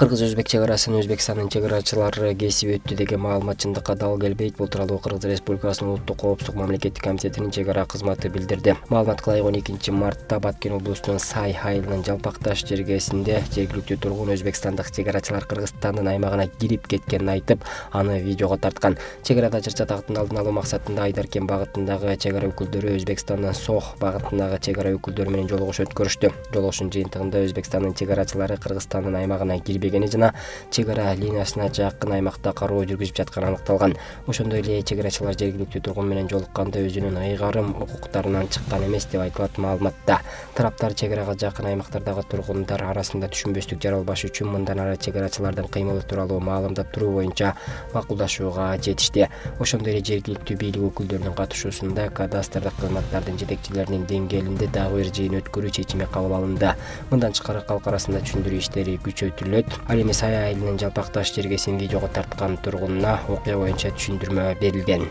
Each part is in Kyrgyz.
Кыргыз-Өзбек чегарасын Өзбекстандын чегарачылары кесип өттү деген маалымат чындыкка дал келбейт. Бул тууралуу Кыргыз Республикасынын Улуттук коопсуздук мамлекеттик комитетинин чегара кызматы билдирди. Маалыматка ылайык 12 мартта Баткен облусунун Сай айылынын Жалпакташ жергесинде жергиликтүү тургун өзбекстандык чегарачылар Кыргызстандын аймагына кирип кеткенин айтып, аны видеого тарткан. Чегарада чыр-чатактын алдын алуу максатында Айдаркен багытындагы чегара өкүлдөрү Өзбекстандын Сох багытындагы чегара өкүлдөрү менен жолугуш өткөрүштү. Жолугушун жыйынтыгында Өзбекстандын чегарачылары Кыргызстандын аймагына кирбегени жана чегара линиясына жакын аймакта кароо жүргүзүп жатканы аныкталган. Ошондой эле чегарачылар жергиликтүү тургун менен жолукканда өзүнүн ыйгарым укуктарынан чыккан эмес деп айтылат маалыматта. Тараптар чегарага жакын аймактардагы тургундар арасында түшүнбөстүк жаралбаш үчүн мындан ары чегарачылардын кыймылы тууралуу маалымдап туруу боюнча макулдашууга жетишти. Ошондой эле жергиликтүү бийлик өкүлдөрүнүн катышуусунда кадастрлык кызматтардын жетекчилеринин деңгээлинде дагы бир жыйын өткөрүү чечими кабыл алынды. Мындан тышкары калк арасында түшүндүрүү иштери күчөтүлөт. Ал эми Сай айылынын Жалпакташ жергесин видеого тарткан тургунуна окуя боюнча түшүндүрмө берилген.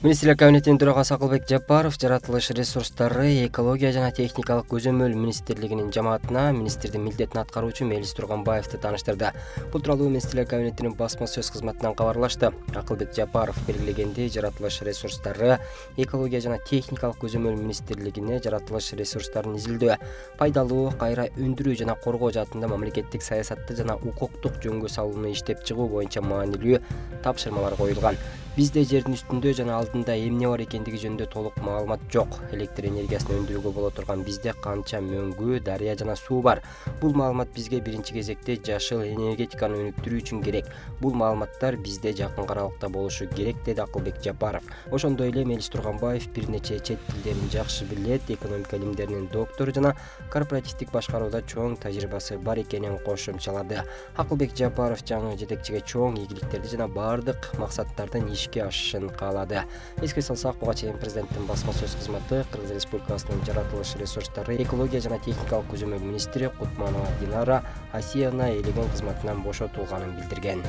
Министрлер кабинетинин төрагасы Акылбек Жапаров жаратылыш ресурстары, экология жана техникалык көзөмөл министрлигинин жамаатына министрдин милдетин аткаруучу Мелис Турганбаевди тааныштырды. Бул тууралуу министрлер кабинетинин басма сөз кызматынан кабарлашты. Акылбек Жапаров белгилегендей, жаратылыш ресурстары, экология жана техникалык көзөмөл министрлигине жаратылыш ресурстарын изилдөө, пайдалуу, кайра өндүрүү жана коргоо жаатында мамлекеттик саясатты жана укуктук жөнгө салууну иштеп чыгуу боюнча маанилүү тапшырмалар коюлган. Бизде жердин үстүндө жана алдында эмне бар экендиги жөнүндө толук маалымат жок. Электр энергиясын өндүрүүгө боло турган бизде канча мөңгү, дарыя жана суу бар. Бул маалымат бизге биринчи кезекте жашыл энергетиканы өнүктүрүү үчүн керек. Бул маалыматтар бизде жакын аралыкта болушу керек, деди Акылбек Жапаров. Ошондой эле Мелис Турганбаев бир нече чет тилдерин жакшы билет, экономика илимдеринин доктору жана корпоративдик башкарууда чоң тажрыйбасы бар экенин кошумчалады. Акылбек Жапаров жаңы жетекчиге чоң ийгиликтерди жана бардык максаттардын ашышын каалады. Эске салсак, буга чейин президенттин басма сөз кызматы Кыргыз Республикасынын жаратылыш ресурстары, экология жана техникалык көзөмөл министри Кутманова Динара Асиевна элеген кызматынан бошотулганын билдирген.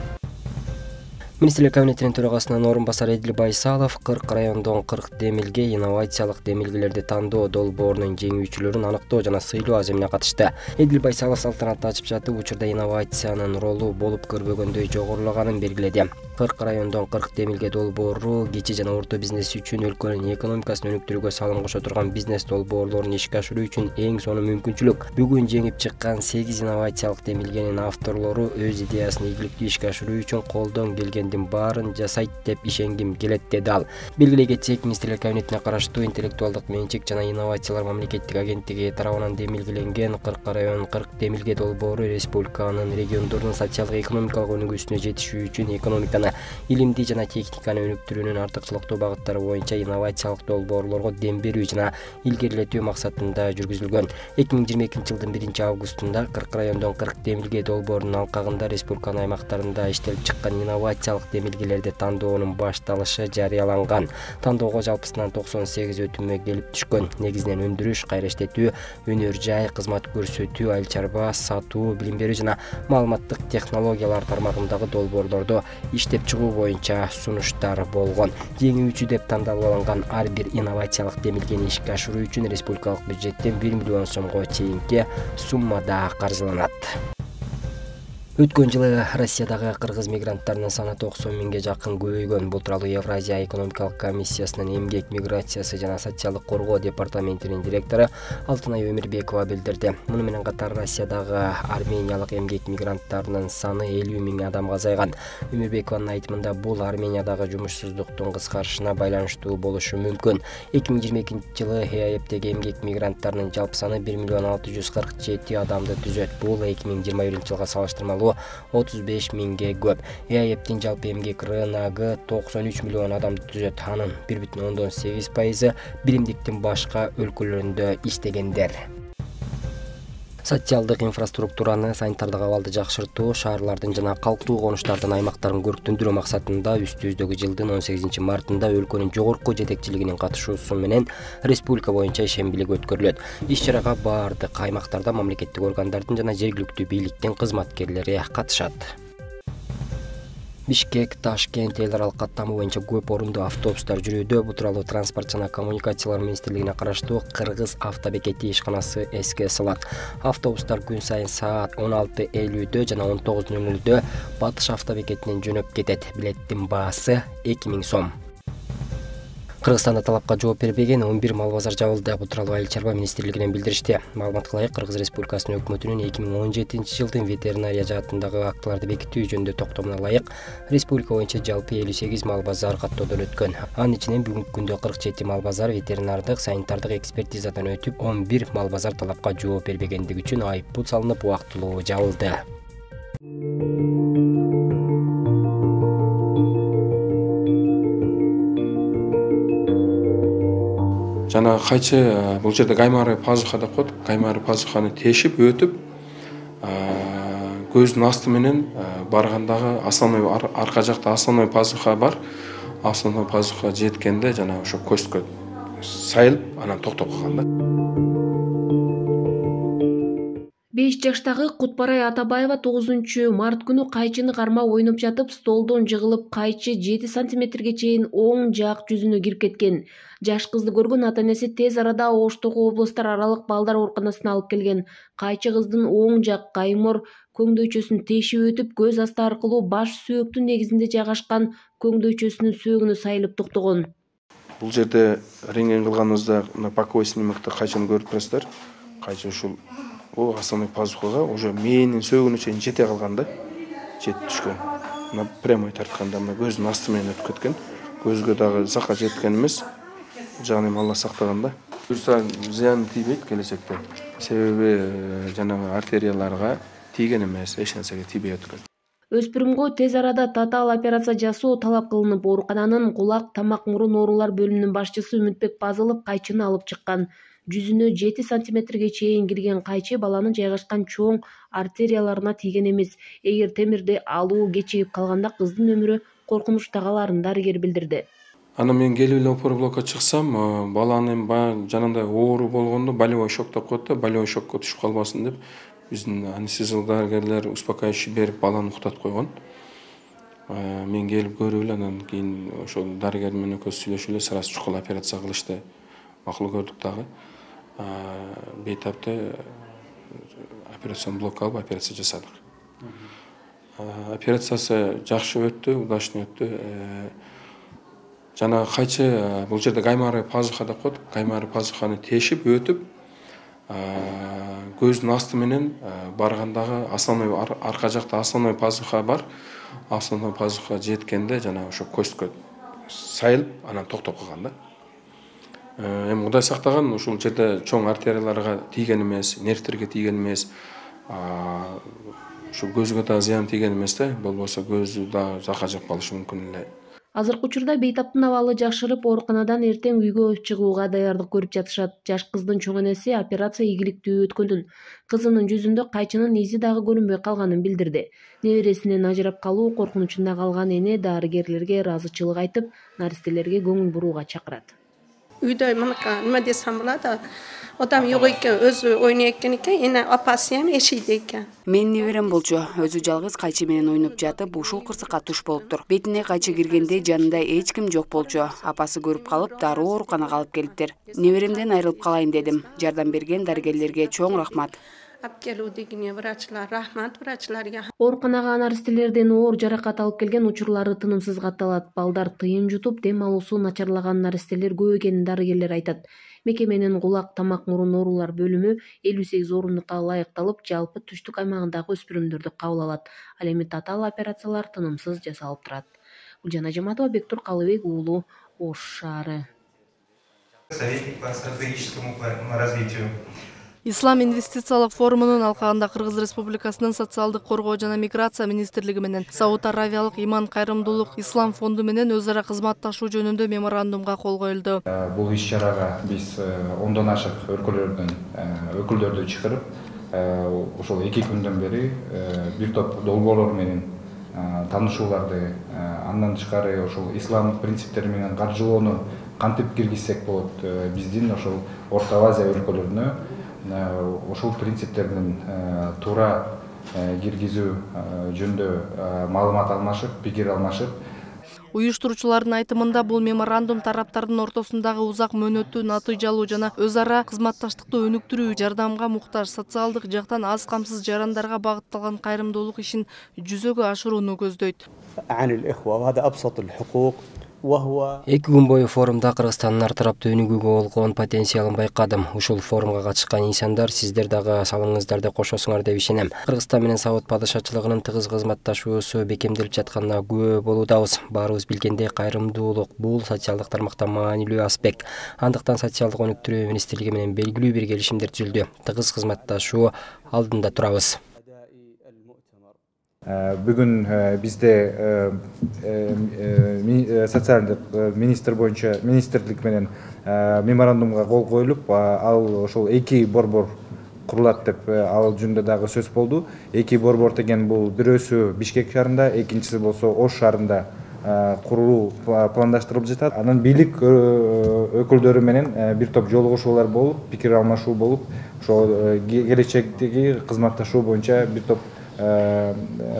Министрлер кабинетинин төрагасынын орун басары Эдил Байсалов 40 райондон 40 демилге инновациялык демилгелерди тандоо долбоорунун жеңүүчүлөрүн аныктоо жана сыйлоо аземине катышты. Эдил Байсалов салтанатты ачып жатып учурда инновациянын ролу болуп көрбөгөндөй жогорулаганын белгиледи. 40 райондон 40 демилге долбоору кичи жана орто бизнес үчүн өлкөнүн экономикасын өнүктүрүүгө салым кошо турган бизнес долбоорлорун ишке ашыруу үчүн эң сонун мүмкүнчүлүк. Бүгүн жеңип чыккан 8 инновациялык демилгенин авторлору өз идеясын ийгиликтүү ишке ашыруу үчүн колдон келгендин баарын жасайт деп ишенгим келет, деди ал. Белгилей кетсек, министрлер кабинетине караштуу интеллектуалдык менчик жана инновациялар мамлекеттик агенттиги тарабынан демилгеленген 40 район 40 демилге долбоору республиканын региондордун социалдык экономикалык өнүгүүсүнө жетишүү үчүн экономиканы, илимди жана техниканы өнүктүрүүнүн артыкчылыктуу багыттары боюнча инновациялык долбоорлорго дем берүү жана илгерилетүү максатында жүргүзүлгөн. 2022 жылдын 1-августунда 40 райондон 40 демилге долбоорунун алкагында республиканын аймактарында иштелип чыккан инновациялык демилгелерди тандоонун башталышы жарыяланган. Тандоого жалпысынан 98 өтүмө келип түшкөн. Негизинен өндүрүш, кайра иштетүү, өнөр жай, кызмат көрсөтүү, айыл чарба, сатуу, билим берүү жана маалыматтык технологиялар тармагындагы долбоорлорду иштеп чыгуу боюнча сунуштар болгон. Жеңүүчү деп тандалган ар бир инновациялык демилгени ишке ашыруу үчүн республикалык бюджеттен 1 миллион сомго чейинки суммада каржыланат. Өткөн жылы Россиядагы кыргыз мигранттарынын саны 90 миңге жакын көбөйгөн. Бул тууралуу Евразия экономикалык комиссиясынын эмгек миграциясы жана социалдык коргоо департаментинин директору Алтынай Өмүрбекова билдирди. Муну менен катар Россиядагы армениялык эмгек мигранттарынын саны 50 миң адамга азайган. Өмүрбекованын айтымында бул Армениядагы жумушсуздуктун кыскарышына байланыштуу болушу мүмкүн. 2022 жылы ЕАЭПтеги эмгек мигранттарынын жалпы саны 1 миллион 647 адамды түзөт. Бул 2021 жылга салыштырмалуу 35 миңге көп. ЕАЭПтин жалпы эмгек рыногу 93 миллион адамды түзөт. Анын 1,8% биримдиктин башка өлкөлөрүндө иштегендер. Социалдык инфраструктураны, санитардык абалды жакшыртуу, шаарлардын жана калктуу конуштардын аймактарын көрктөндүрүү максатында үстүбүздөгү жылдын 18 мартында өлкөнүн жогорку жетекчилигинин катышуусу менен республика боюнча ишембилик өткөрүлөт. Иш-чарага бардык аймактарда мамлекеттик органдардын жана жергиликтүү бийликтин кызматкерлери катышат. Бишкек, Ташкент эл аралык каттамы боюнча көп орундуу автобустар жүрүүдө. Бул тууралуу Транспорт жана коммуникациялар министрлигине караштуу Кыргыз автобекети ишканасы эске салат. Автобустар күн сайын саат 16:50 жана 19:00 Батыш автобекетинен жөнөп кетет. Билеттин баасы 2000 сом. Кыргызстанда талапка жооп бербеген 11 мал базар жабылды. Бул тууралуу Айыл чарба министрлигинен билдиришти. Маалыматка ылайык, Кыргыз Республикасынын өкмөтүнүн 2017 жылдын ветеринария жаатындагы актыларды бекитүү жөнүндө токтомуна ылайык республика боюнча жалпы 58 мал базар каттоодон өткөн. Анын ичинен бүгүнкү күндө 47 мал базар ветеринардык, санитардык экспертизадан өтүп, 11 мал базар талапка жооп бербегендиги үчүн айыппул салынып, убактылуу жабылды. Жана кайчы бул жерде каймары пазуха деп коет. Каймары пазуханы тешип өтүп, көздүн асты менен баргандагы основной арка жакта основной пазуха бар. Основной пазуха жеткенде жана ошо көзгө сайылып, анан токтоп калган да. 5 жаштагы Кутбарай Атабаева 9 март күнү кайчыны кармап ойноп жатып, столдон жыгылып, кайчы 7 сантиметрге чейин оң жак жүзүнө кирип кеткен. Жаш кызды көргөн ата-энеси тез арада Оштогу облустар аралык балдар ооруканасына алып келген. Кайчы кыздын оң жак каймор көңдөйчөсүн тешип өтүп, көз асты аркылуу баш сөөктүн негизинде жайгашкан көңдөйчөсүнүн сөөгүнө сайылып токтогон. Бул жерде рентген кылганыбызда боковой снимкте кайчыны көрүп турасыздар. Кайчы ушул основной пазухага уже мээнин сөөгүнө чейин жете калган да, жетип түшкөн. Мына прямой тартканда мына көздүн асты менен өтүп кеткен. Көзгө дагы закка жеткен эмес. Жагын Алла сактаган да. Буюрса зыян тийбейт келечекте. Себеби жанагы артерияларга тийген эмес, эч нерсеге тийбей өткөн. Өспүрүмгө тез арада татаал операция жасоо талап кылынып, оорукананын кулак, тамак, мурун оорулар бөлүмүнүн башчысы Үмүтбек Пазылов кайчыны алып чыккан. Жүзүнө 7 сантиметрге чейин кирген кайчы баланын жайгашкан чоң артерияларына тийген эмес. Эгер темирди алуу кечигип калганда кыздын өмүрү коркунучта каларын дарыгер билдирди. Аны мен келип эле опорблокко чыксам, баланын жанында оору болгондо болевой шок деп коет да, болевой шокко түшүп калбасын деп биздин анестезиолог дарыгерлер успокаивающий берип баланы уктатып койгон. Мен келип көрүп эле анан кийин ошол дарыгер менен экөөбүз сүйлөшүп эле сразу чукул операция кылышты. Макул көрдүк дагы. Бейтапты операцион блок алып операция жасадык. Операциясы жакшы өттү, удачный өттү. Жана кайчы бул жерде каймары пазуха деп коет. Каймары пазуханы тешип өтүп, көздүн асты менен баргандагы основной арка жакта основной пазуха бар. Основной пазуха жеткенде жана ошо көзгө сайылып, анан токтоп калган да. Эми Кудай сактаган, ушул жерде чоң артерияларга тийген эмес, нервтерге тийген эмес. Ушу көзгө да зыян тийген эмес да, болбосо көзү да закка жеп калышы мүмкүн эле. Азыркы учурда бейтаптын абалы жакшырып, ооруканадан эртең үйгө чыгууга даярдык көрүп жатышат. Жаш кыздын чоң энеси операция ийгиликтүү өткөнүн, кызынын жүзүндө кайчынын изи дагы көрүнбөй калганын билдирди. Небересинен ажырап калуу коркунучунда калган эне дарыгерлерге ыраазычылык айтып, наристелерге көңүл бурууга чакырат. Үйдө мынакы неме десем болот, адам жок экен, өзү ойнойт экен, эне апасы эми эшейде экен. Менин неберем болчу, өзү жалгыз кайчы менен ойноп жатып, ушул кырсыкка туш болуптур. Бетине кайчы киргенде жанында эч ким жок болчу. Апасы көрүп калып, дароо ооруканага алып келиптир. Неберемден айрылып калайын дедим. Жардам берген дарыгерлерге чоң рахмат. Алып келүү дегене врачлар, рахмат врачларга. Ооруканага наристелерден оор жаракат алып келген учурлары тынымсыз катталат. Балдар тыйын жутуп, дем алуусу начарлаган наристелер көп экенин дарыгерлер айтат. Мекеменин кулак, тамак, мурун оорулар бөлүмү 58 орундукка ылайыкталып, жалпы түштүк аймагындагы өспүрүмдөрдү кабыл алат. Ал эми татаал операциялар тынымсыз жасалып турат. Гүлжан Ажаматова, Бектур Калыбек уулу, Ош шаары. Советник по стратегическому развитию. Ислам инвестициялык форумунун алкагында Кыргыз Республикасынын социалдык коргоо жана миграция министрлиги менен Сауд Аравиялык Иман Кайрымдуулук Ислам фонду менен өз ара кызматташуу жөнүндө меморандумга кол коюлду. Бул иш-чарага биз 10дон ашык өлкөлөрдөн өкүлдөрдү чакырып, ошол 2 күндөн бери бир топ долбоорлор менен таанышууларды, андан тышкары ошол ислам принциптери менен каржылоону кантип киргизсек болот, биздин ошол Орто Азия өлкөлөрүнө ошол принциптердин туура киргизүү жөнүндө маалымат алмашып, пикир алмашып. Уюштуруучулардын айтымында бул меморандум тараптардын ортосундагы узак мөөнөттүү натыйжалуу жана өз ара кызматташтыкты өнүктүрүү, жардамга муктаж, социалдык жактан аз камсыз жарандарга багытталган кайрымдуулук ишин жүзөгө ашырууну көздөйт. Эки күн бою форумда Кыргызстандын ар тараптуу өнүгүүгө болгон потенциалын байкадым. Ушул форумга катышкан инсандар сиздер дагы салымыңыздарды кошосуңар деп ишенем. Кыргызстан менен Сауд падышачылыгынын тыгыз кызматташуусу бекемделип жатканына күбө болуудабыз. Баарыбыз билгендей, кайрымдуулук бул социалдык тармакта маанилүү аспект. Андыктан социалдык өнүктүрүү министрлиги менен белгилүү бир келишимдер түзүлдү. Тыгыз кызматташуу алдында турабыз. Бүгүн бизде социалдык министрлик менен меморандумга кол коюлуп, ал ошол 2 борбор курулат деп ал жөнүндө дагы сөз болду. 2 борбор деген бул бирөөсү Бишкек шаарында, экинчиси болсо Ош шаарында куруу пландаштырылып жатат. Анан бийлик өкүлдөрү менен бир топ жолугушуулар болуп, пикир алмашуу болуп, ошол келечектеги кызматташуу боюнча бир топ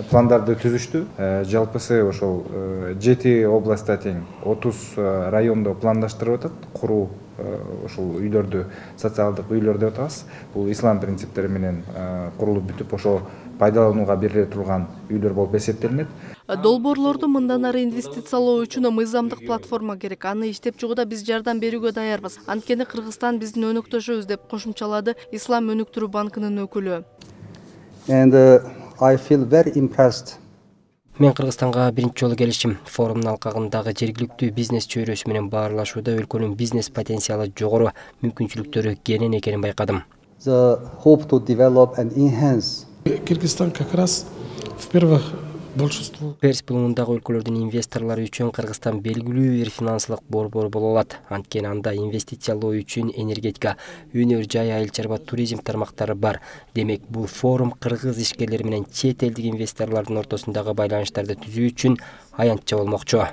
пландарды түзүштү. Жалпысы ошол 7 областта тең 30 райондо пландаштырып атат куруу ошол үйлөрдү, социалдык үйлөр деп атабыз. Бул ислам принциптери менен курулуп бүтүп, ошол пайдаланууга бериле турган үйлөр болуп эсептелинет. Долбоорлорду мындан ары инвестициялоо үчүн мыйзамдык платформа керек. Аны иштеп чыгууда биз жардам берүүгө даярбыз. Анткени Кыргызстан биздин өнөктөшүбүз деп кошумчалады Ислам өнүктүрүү банкынын өкүлү. I feel very impressed. Мен Кыргызстанга биринчи жолу келишим. Форумдун алкагындагы жергиликтүү бизнес чөйрөсү менен баарлашууда өлкөнүн бизнес потенциалы жогору, мүмкүнчүлүктөрү кенен экенин байкадым. The hope to develop and enhance. Кыргызстан как раз в первых большинство. Перс булундагы өлкөлөрдүн инвесторлору үчүн Кыргызстан белгилүү бир финансылык борбор боло алат. Анткени анда инвестициялоо үчүн энергетика, өнөр жай, айыл чарба, туризм тармактары бар. Демек, бул форум кыргыз ишкерлери менен чет элдик инвесторлордун ортосундагы байланыштарды түзүү үчүн аянтча болмокчу.